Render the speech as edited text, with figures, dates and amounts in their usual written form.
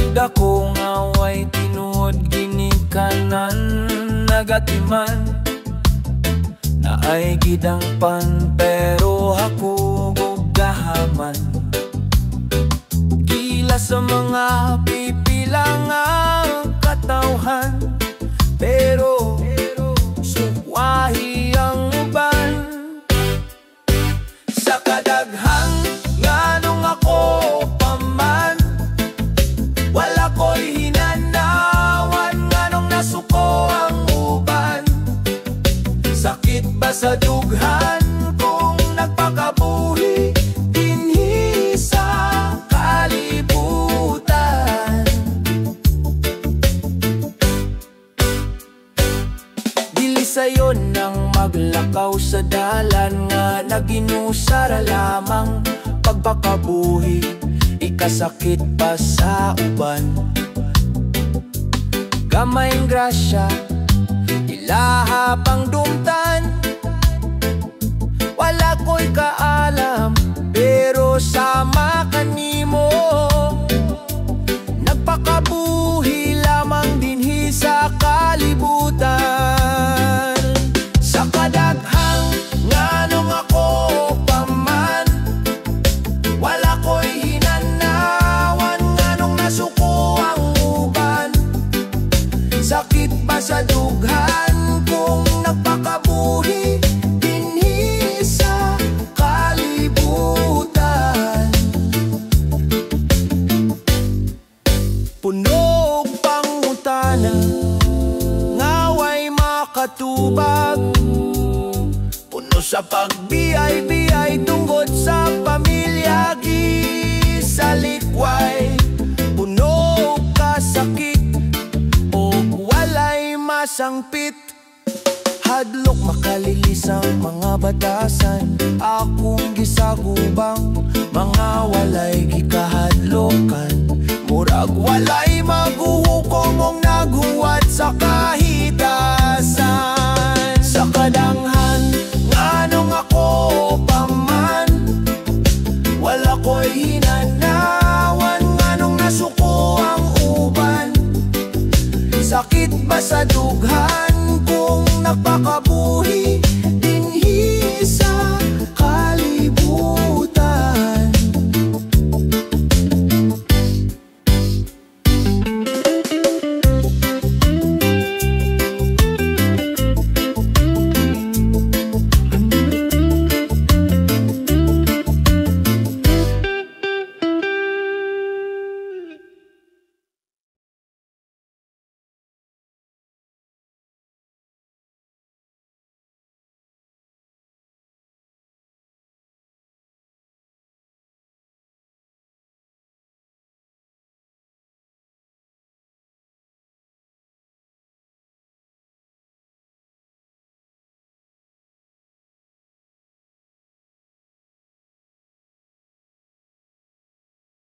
Dako nga way tinuod ginikanan nagatiman na ay gidangpan pero hakugog gahaman. Gila sa mga pipila nga katawhan pero sukwahi ang uban. Sa kadaghang nganong ako paman, wala ko'y hinanawan nganong nasuko ang uban. Sakit ba sa dughan kung nagpakabuhi dinhi sa kalibutan? Dili sayo nang maglakaw sa dalan nga naginusara lamang pagpakabuhi, ikasakit pa sa uban. Gamayng grasya ilaha pang dumtan, wala ko'y kaalam pero sama kanimo. Nagpakabuhi lamang dinhi sa kalibutan. Sa kadaghang nganong ako paman, wala ko'y hinanawan nganong nasuko ang uban. Sakit ba sa dughan kung nagpakabuhi dinhi sa kalibutan? Punog pangutana ngaway makatubag, puno sa pagbiyay-biyay tungkod sa pamilya gisalikway. Puno ka sakit o walay masangpit, hadlok makalilis ang mga batasan. Akong gisagubang mga walay gikahadlokan, murag walay maguhukom mong naghuwat sa kahitasan. Sa kadanghan nganong ako paman, wala ko'y hinanawan nganong nasuko ang uban. Sakit ba sa dughan kung nagpaka